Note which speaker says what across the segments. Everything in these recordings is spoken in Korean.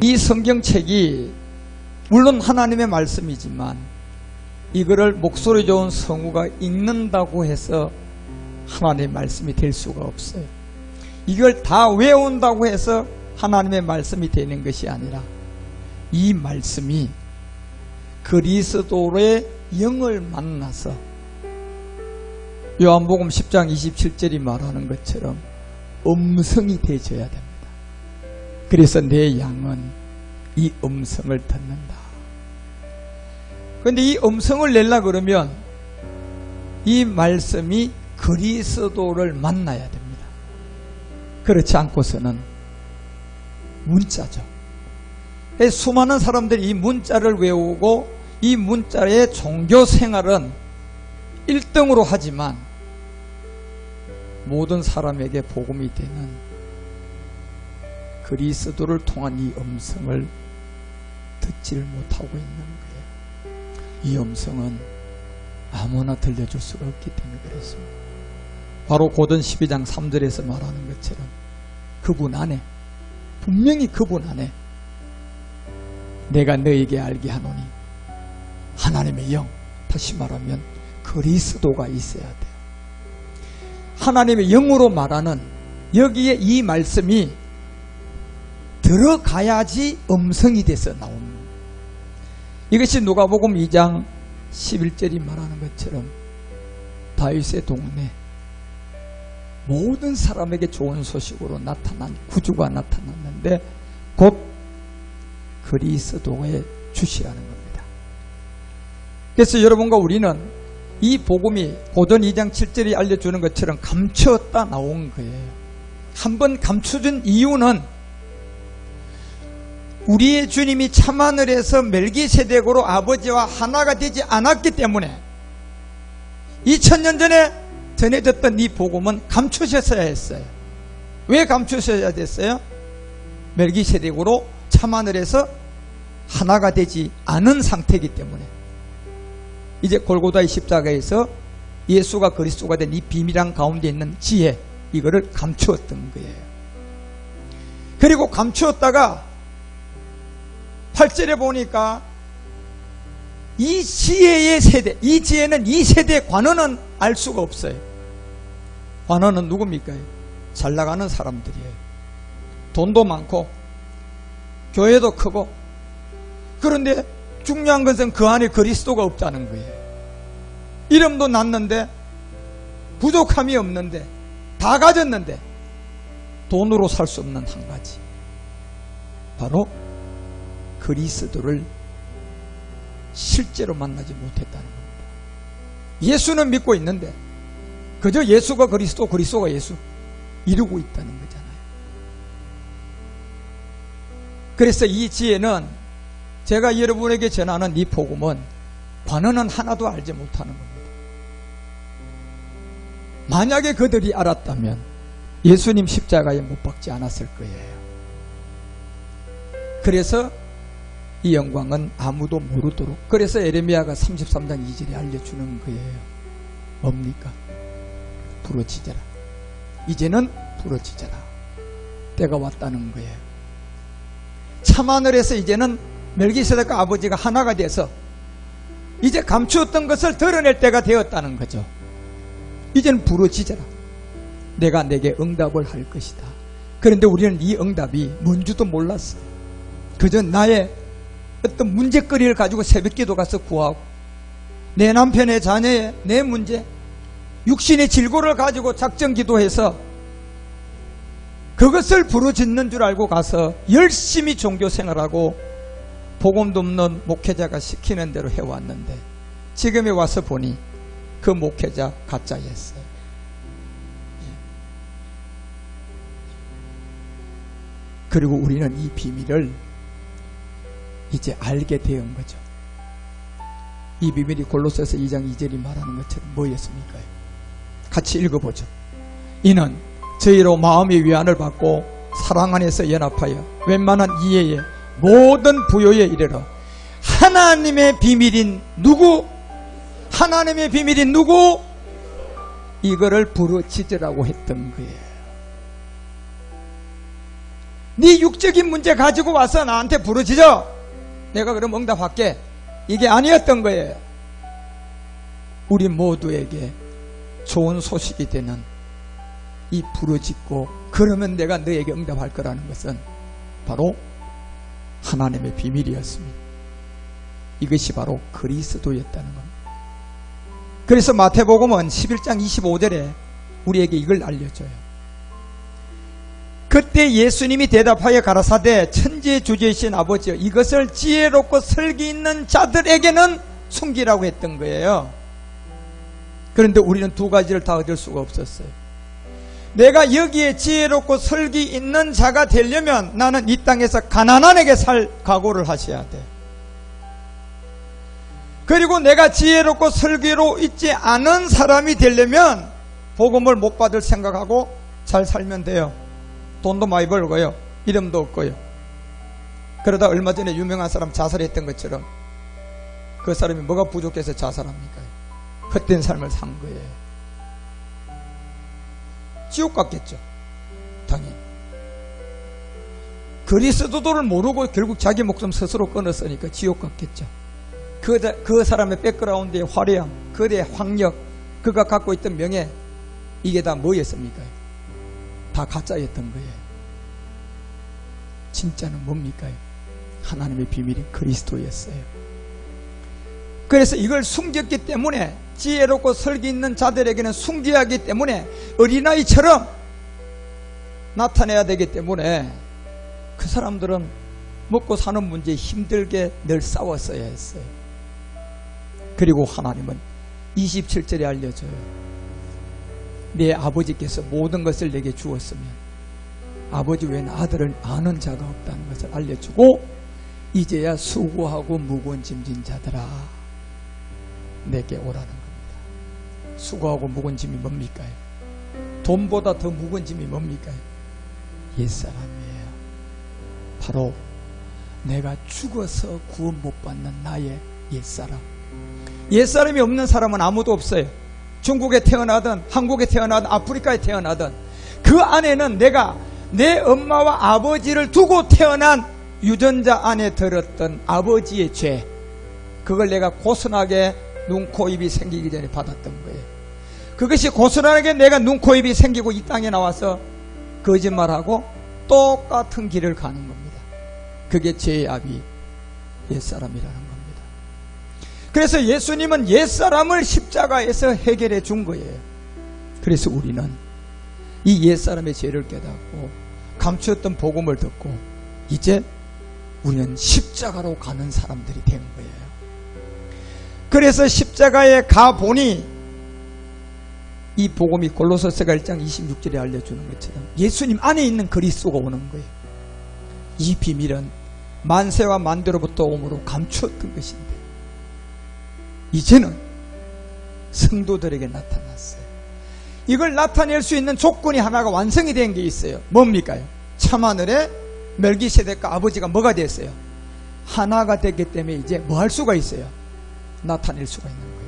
Speaker 1: 이 성경책이 물론 하나님의 말씀이지만 이거를 목소리 좋은 성우가 읽는다고 해서 하나님의 말씀이 될 수가 없어요. 이걸 다 외운다고 해서 하나님의 말씀이 되는 것이 아니라 이 말씀이 그리스도의 영을 만나서 요한복음 10장 27절이 말하는 것처럼 음성이 되어져야 됩니다. 그래서 내 양은 이 음성을 듣는다. 그런데 이 음성을 내려 그러면 이 말씀이 그리스도를 만나야 됩니다. 그렇지 않고서는 문자죠. 수많은 사람들이 이 문자를 외우고 이 문자의 종교 생활은 1등으로 하지만 모든 사람에게 복음이 되는 그리스도를 통한 이 음성을 듣지를 못하고 있는 거예요. 이 음성은 아무나 들려줄 수가 없기 때문에 그렇습니다. 바로 고전 12장 3절에서 말하는 것처럼 그분 안에, 분명히 그분 안에 내가 너에게 알게 하노니 하나님의 영, 다시 말하면 그리스도가 있어야 돼요. 하나님의 영으로 말하는 여기에 이 말씀이 들어가야지 음성이 돼서 나옵니다. 이것이 누가복음 2장 11절이 말하는 것처럼 다윗의 동네 모든 사람에게 좋은 소식으로 나타난 구주가 나타났는데 곧 그리스도의 주시라는 겁니다. 그래서 여러분과 우리는 이 복음이 고전 2장 7절이 알려주는 것처럼 감추었다 나온 거예요. 한번 감춰준 이유는 우리의 주님이 참하늘에서 멜기세덱으로 아버지와 하나가 되지 않았기 때문에 2000년 전에 전해졌던 이 복음은 감추셨어야 했어요. 왜 감추셔야 됐어요? 멜기세덱으로 참하늘에서 하나가 되지 않은 상태이기 때문에 이제 골고다의 십자가에서 예수가 그리스도가 된 이 비밀한 가운데 있는 지혜, 이거를 감추었던 거예요. 그리고 감추었다가 8절에 보니까 이 지혜의 세대, 이 지혜는 이 세대의 관원은 알 수가 없어요. 관원은 누굽니까? 잘 나가는 사람들이에요. 돈도 많고 교회도 크고. 그런데 중요한 것은 그 안에 그리스도가 없다는 거예요. 이름도 났는데 부족함이 없는데 다 가졌는데 돈으로 살 수 없는 한 가지, 바로 그리스도를 실제로 만나지 못했다는 겁니다. 예수는 믿고 있는데 그저 예수가 그리스도, 그리스도가 예수 이루고 있다는 거잖아요. 그래서 이 지혜는 제가 여러분에게 전하는 이 복음은 관원은 하나도 알지 못하는 겁니다. 만약에 그들이 알았다면 예수님 십자가에 못 박지 않았을 거예요. 그래서 이 영광은 아무도 모르도록, 그래서 에레미야가 33장 2절에 알려주는 거예요. 뭡니까? 부러지져라. 이제는 부러지져라. 때가 왔다는 거예요. 참하늘에서 이제는 멜기세덱과 아버지가 하나가 돼서 이제 감추었던 것을 드러낼 때가 되었다는 거죠. 이제는 부러지져라. 내가 내게 응답을 할 것이다. 그런데 우리는 이 응답이 뭔지도 몰랐어요. 그저 나의 어떤 문제거리를 가지고 새벽기도 가서 구하고 내 남편의 자녀의 내 문제, 육신의 질고를 가지고 작정기도해서 그것을 부르짖는 줄 알고 가서 열심히 종교생활하고 복음도 없는 목회자가 시키는 대로 해왔는데 지금에 와서 보니 그 목회자 가짜였어요. 그리고 우리는 이 비밀을 이제 알게 된 거죠. 이 비밀이 골로새서 2장 2절이 말하는 것처럼 뭐였습니까? 같이 읽어보죠. 이는 저희로 마음의 위안을 받고 사랑 안에서 연합하여 웬만한 이해에 모든 부요에 이르러 하나님의 비밀인 누구? 하나님의 비밀인 누구? 이거를 부르짖으라고 했던 거예요. 네 육적인 문제 가지고 와서 나한테 부르짖어. 내가 그럼 응답할게. 이게 아니었던 거예요. 우리 모두에게 좋은 소식이 되는 이 부르짖고 그러면 내가 너에게 응답할 거라는 것은 바로 하나님의 비밀이었습니다. 이것이 바로 그리스도였다는 겁니다. 그래서 마태복음은 11장 25절에 우리에게 이걸 알려줘요. 그때 예수님이 대답하여 가라사대 천지주제이신 아버지여 이것을 지혜롭고 설기 있는 자들에게는 숨기라고 했던 거예요. 그런데 우리는 두 가지를 다 얻을 수가 없었어요. 내가 여기에 지혜롭고 설기 있는 자가 되려면 나는 이 땅에서 가난한에게 살 각오를 하셔야 돼. 그리고 내가 지혜롭고 설기로 있지 않은 사람이 되려면 복음을 못 받을 생각하고 잘 살면 돼요. 돈도 많이 벌고요. 이름도 없고요. 그러다 얼마 전에 유명한 사람 자살했던 것처럼 그 사람이 뭐가 부족해서 자살합니까? 헛된 삶을 산 거예요. 지옥 갔겠죠. 당연히. 그리스도를 모르고 결국 자기 목숨 스스로 끊었으니까 지옥 갔겠죠. 그 사람의 백그라운드의 화려함, 그의 학력, 그가 갖고 있던 명예, 이게 다 뭐였습니까? 다 가짜였던 거예요. 진짜는 뭡니까? 하나님의 비밀인 그리스도였어요. 그래서 이걸 숨겼기 때문에 지혜롭고 설기 있는 자들에게는 숨겨야 하기 때문에 어린아이처럼 나타내야 되기 때문에 그 사람들은 먹고 사는 문제에 힘들게 늘 싸웠어야 했어요. 그리고 하나님은 27절에 알려줘요. 내 아버지께서 모든 것을 내게 주었으면 아버지 외엔 아들을 아는 자가 없다는 것을 알려주고 이제야 수고하고 무거운 짐진 자들아 내게 오라는 겁니다. 수고하고 무거운 짐이 뭡니까? 돈보다 더 무거운 짐이 뭡니까? 옛사람이에요. 바로 내가 죽어서 구원 못 받는 나의 옛사람. 옛사람이 없는 사람은 아무도 없어요. 중국에 태어나든 한국에 태어나든 아프리카에 태어나든 그 안에는 내가 내 엄마와 아버지를 두고 태어난 유전자 안에 들었던 아버지의 죄, 그걸 내가 고스란하게 눈, 코, 입이 생기기 전에 받았던 거예요. 그것이 고스란하게 내가 눈, 코, 입이 생기고 이 땅에 나와서 거짓말하고 똑같은 길을 가는 겁니다. 그게 죄의 아비 옛사람이라는 겁니다. 그래서 예수님은 옛사람을 십자가에서 해결해 준 거예요. 그래서 우리는 이 옛사람의 죄를 깨닫고 감추었던 복음을 듣고 이제 우리는 십자가로 가는 사람들이 된 거예요. 그래서 십자가에 가보니 이 복음이 골로새서 1장 26절에 알려주는 것처럼 예수님 안에 있는 그리스도가 오는 거예요. 이 비밀은 만세와 만대로부터 오므로 감추었던 것인데 이제는 성도들에게 나타났어요. 이걸 나타낼 수 있는 조건이 하나가 완성이 된 게 있어요. 뭡니까요? 참하늘에 멜기세덱과 아버지가 뭐가 됐어요? 하나가 됐기 때문에 이제 뭐 할 수가 있어요? 나타낼 수가 있는 거예요.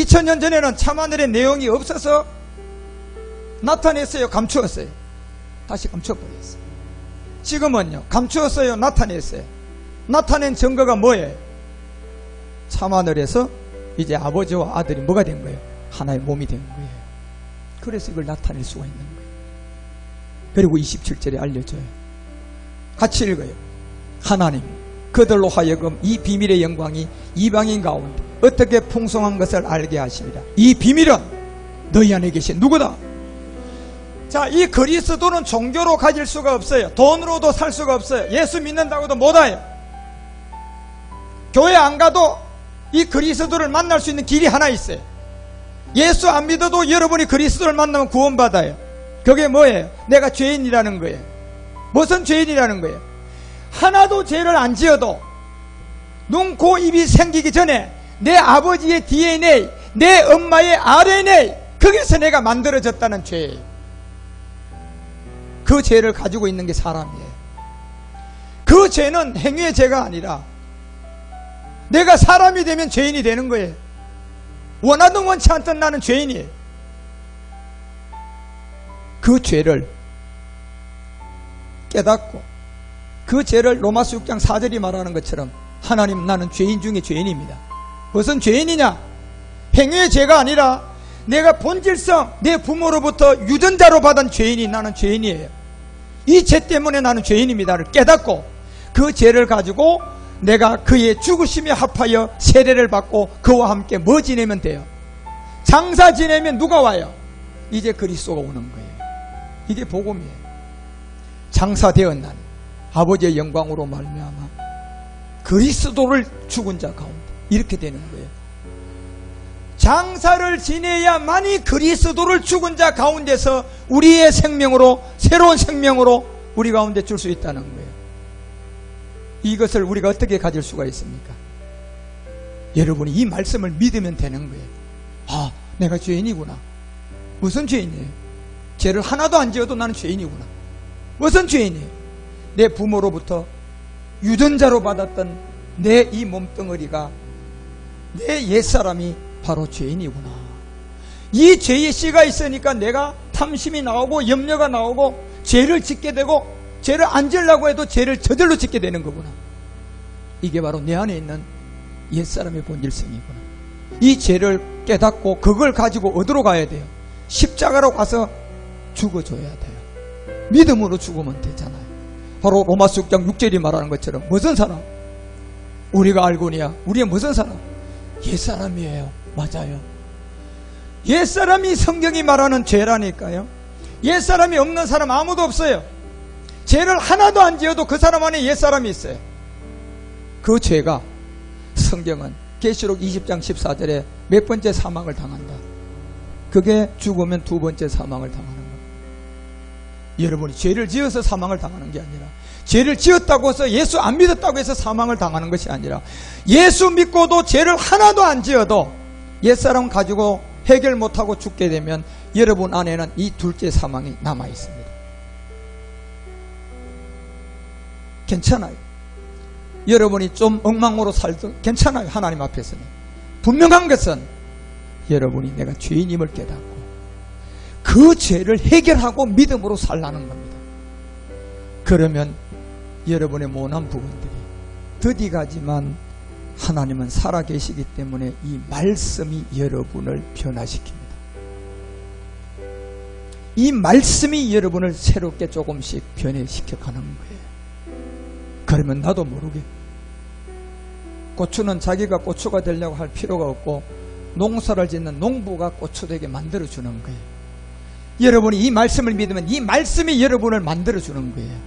Speaker 1: 2000년 전에는 참하늘의 내용이 없어서 나타냈어요? 감추었어요? 다시 감춰버렸어요. 지금은요, 감추었어요? 나타냈어요? 나타낸 증거가 뭐예요? 참하늘에서 이제 아버지와 아들이 뭐가 된 거예요? 하나의 몸이 된 거예요. 그래서 이걸 나타낼 수가 있는 거예요. 그리고 27절에 알려줘요. 같이 읽어요. 하나님 그들로 하여금 이 비밀의 영광이 이방인 가운데 어떻게 풍성한 것을 알게 하시리라. 이 비밀은 너희 안에 계신 누구다? 자, 이 그리스도는 종교로 가질 수가 없어요. 돈으로도 살 수가 없어요. 예수 믿는다고도 못와요. 교회 안 가도 이 그리스도를 만날 수 있는 길이 하나 있어요. 예수 안 믿어도 여러분이 그리스도를 만나면 구원받아요. 그게 뭐예요? 내가 죄인이라는 거예요. 무슨 죄인이라는 거예요? 하나도 죄를 안 지어도 눈, 코, 입이 생기기 전에 내 아버지의 DNA, 내 엄마의 RNA, 거기서 내가 만들어졌다는 죄예요. 그 죄를 가지고 있는 게 사람이에요. 그 죄는 행위의 죄가 아니라 내가 사람이 되면 죄인이 되는 거예요. 원하든 원치 않든 나는 죄인이에요. 그 죄를 깨닫고 그 죄를 로마서 6장 4절이 말하는 것처럼 하나님 나는 죄인 중에 죄인입니다. 무슨 죄인이냐? 행위의 죄가 아니라 내가 본질성 내 부모로부터 유전자로 받은 죄인이 나는 죄인이에요. 이 죄 때문에 나는 죄인입니다를 깨닫고 그 죄를 가지고 내가 그의 죽으심에 합하여 세례를 받고 그와 함께 뭐 지내면 돼요? 장사 지내면 누가 와요? 이제 그리스도가 오는 거예요. 이게 복음이에요. 장사되었나니 아버지의 영광으로 말미암아 그리스도를 죽은 자 가운데 이렇게 되는 거예요. 장사를 지내야만이 그리스도를 죽은 자 가운데서 우리의 생명으로 새로운 생명으로 우리 가운데 줄 수 있다는 거예요. 이것을 우리가 어떻게 가질 수가 있습니까? 여러분이 이 말씀을 믿으면 되는 거예요. 아, 내가 죄인이구나. 무슨 죄인이에요? 죄를 하나도 안 지어도 나는 죄인이구나. 무슨 죄인이에요? 내 부모로부터 유전자로 받았던 내 이 몸뚱어리가 내 옛사람이 바로 죄인이구나. 이 죄의 씨가 있으니까 내가 탐심이 나오고 염려가 나오고 죄를 짓게 되고 죄를 안 지으려고 해도 죄를 저절로 짓게 되는 거구나. 이게 바로 내 안에 있는 옛사람의 본질성이구나. 이 죄를 깨닫고 그걸 가지고 어디로 가야 돼요? 십자가로 가서 죽어줘야 돼요. 믿음으로 죽으면 되잖아요. 바로 로마서 6장 6절이 말하는 것처럼 무슨 사람? 우리가 알고니야. 우리의 무슨 사람? 옛사람이에요. 맞아요. 옛사람이 성경이 말하는 죄라니까요. 옛사람이 없는 사람 아무도 없어요. 죄를 하나도 안 지어도 그 사람 안에 옛사람이 있어요. 그 죄가 성경은 계시록 20장 14절에 몇 번째 사망을 당한다. 그게 죽으면 두 번째 사망을 당하는 거예요. 여러분이 죄를 지어서 사망을 당하는 게 아니라 죄를 지었다고 해서 예수 안 믿었다고 해서 사망을 당하는 것이 아니라 예수 믿고도 죄를 하나도 안 지어도 옛사람 가지고 해결 못하고 죽게 되면 여러분 안에는 이 둘째 사망이 남아 있습니다. 괜찮아요. 여러분이 좀 엉망으로 살도 괜찮아요. 하나님 앞에서는. 분명한 것은 여러분이 내가 죄인임을 깨닫고 그 죄를 해결하고 믿음으로 살라는 겁니다. 그러면 여러분의 모난 부분들이 더디 가지만 하나님은 살아계시기 때문에 이 말씀이 여러분을 변화시킵니다. 이 말씀이 여러분을 새롭게 조금씩 변화시켜 가는 거예요. 그러면 나도 모르게 고추는 자기가 고추가 되려고 할 필요가 없고 농사를 짓는 농부가 고추 되게 만들어주는 거예요. 여러분이 이 말씀을 믿으면 이 말씀이 여러분을 만들어주는 거예요.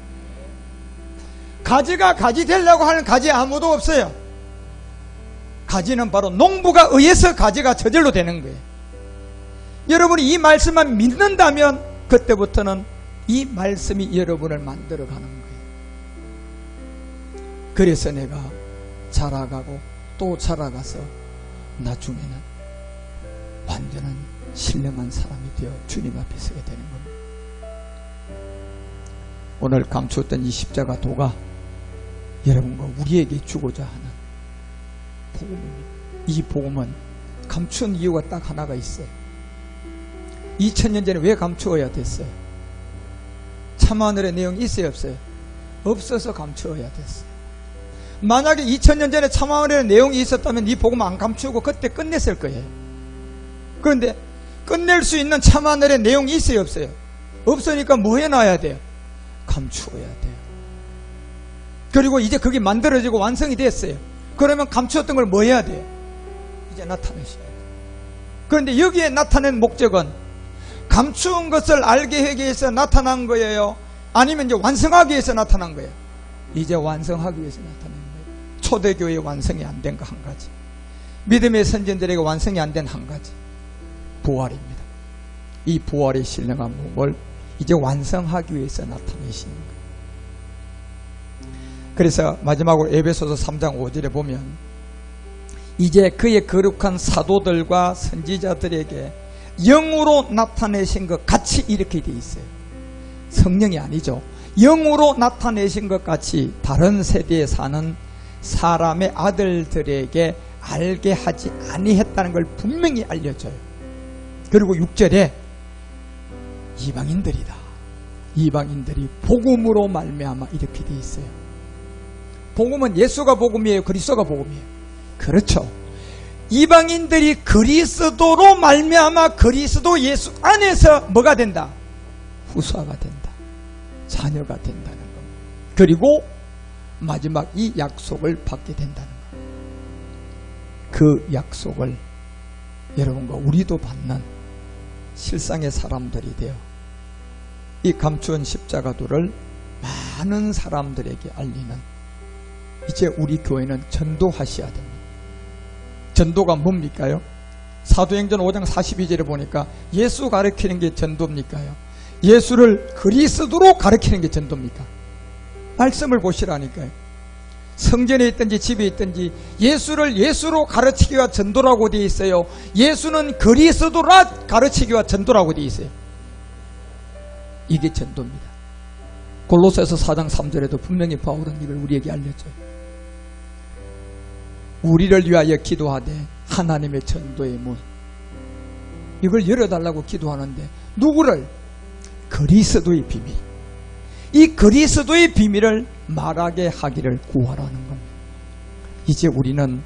Speaker 1: 가지가 가지 되려고 하는 가지 아무도 없어요. 가지는 바로 농부가 의해서 가지가 저절로 되는 거예요. 여러분이 이 말씀만 믿는다면 그때부터는 이 말씀이 여러분을 만들어가는 거예요. 그래서 내가 자라가고 또 자라가서 나중에는 완전한 신령한 사람이 되어 주님 앞에 서게 되는 겁니다. 오늘 감추었던 이 십자가 도가 여러분과 우리에게 주고자 하는 복음입니다. 이 복음은 감춘 이유가 딱 하나가 있어요. 2000년 전에 왜 감추어야 됐어요? 참하늘의 내용이 있어요, 없어요? 없어서 감추어야 됐어요. 만약에 2000년 전에 참하늘의 내용이 있었다면 이 복음 안 감추고 그때 끝냈을 거예요. 그런데 끝낼 수 있는 참하늘의 내용이 있어요, 없어요? 없으니까 뭐 해놔야 돼요? 감추어야 돼요. 그리고 이제 그게 만들어지고 완성이 됐어요. 그러면 감추었던 걸 뭐 해야 돼요? 이제 나타내셔야 돼요. 그런데 여기에 나타낸 목적은 감추은 것을 알게 하기 위해서 나타난 거예요? 아니면 이제 완성하기 위해서 나타난 거예요? 이제 완성하기 위해서 나타낸 거예요. 초대교회의 완성이 안 된 거 한 가지, 믿음의 선진들에게 완성이 안 된 한 가지, 부활입니다. 이 부활의 신령한 몸을 이제 완성하기 위해서 나타내시는 거예요. 그래서 마지막으로 에베소서 3장 5절에 보면 이제 그의 거룩한 사도들과 선지자들에게 영으로 나타내신 것 같이 이렇게 되어 있어요. 성령이 아니죠. 영으로 나타내신 것 같이 다른 세대에 사는 사람의 아들들에게 알게 하지 아니했다는 걸 분명히 알려줘요. 그리고 6절에 이방인들이다. 이방인들이 복음으로 말미암아 이렇게 돼 있어요. 복음은 예수가 복음이에요, 그리스도가 복음이에요? 그렇죠. 이방인들이 그리스도로 말미암아 그리스도 예수 안에서 뭐가 된다? 후사가 된다, 자녀가 된다는 겁니다. 그리고 마지막 이 약속을 받게 된다는 겁니다. 그 약속을 여러분과 우리도 받는 실상의 사람들이 되어 이 감추은 십자가도를 많은 사람들에게 알리는, 이제 우리 교회는 전도하셔야 됩니다. 전도가 뭡니까요? 사도행전 5장 42절에 보니까 예수 가르치는 게 전도입니까요? 예수를 그리스도로 가르치는 게 전도입니까? 말씀을 보시라니까요. 성전에 있든지 집에 있든지 예수를 예수로 가르치기가 전도라고 되어 있어요. 예수는 그리스도라 가르치기가 전도라고 되어 있어요. 이게 전도입니다. 골로새서 4장 3절에도 분명히 바울은 이걸 우리에게 알려줘요. 우리를 위하여 기도하되 하나님의 전도의 문, 이걸 열어달라고 기도하는데 누구를? 그리스도의 비밀, 이 그리스도의 비밀을 말하게 하기를 구하라는 겁니다. 이제 우리는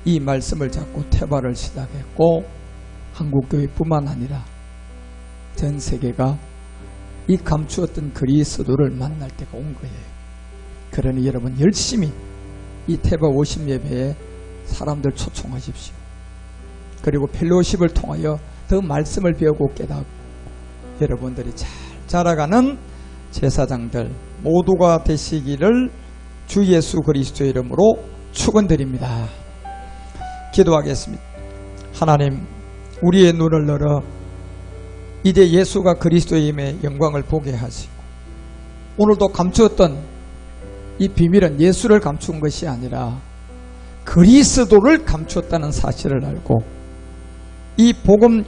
Speaker 1: 이 말씀을 잡고 퇴발을 시작했고 한국교회뿐만 아니라 전 세계가 이 감추었던 그리스도를 만날 때가 온 거예요. 그러니 여러분 열심히 이 태바 50예배에 사람들 초청하십시오. 그리고 펠로십을 통하여 더 말씀을 배우고 깨닫고 여러분들이 잘 자라가는 제사장들 모두가 되시기를 주 예수 그리스도의 이름으로 축원드립니다. 기도하겠습니다. 하나님, 우리의 눈을 열어 이제 예수가 그리스도의 임의 영광을 보게 하시고, 오늘도 감추었던 이 비밀은 예수를 감춘 것이 아니라 그리스도를 감추었다는 사실을 알고 이 복음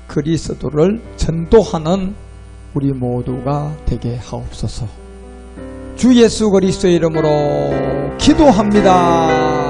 Speaker 1: 그리스도를 전도하는 우리 모두가 되게 하옵소서. 주 예수 그리스도의 이름으로 기도합니다.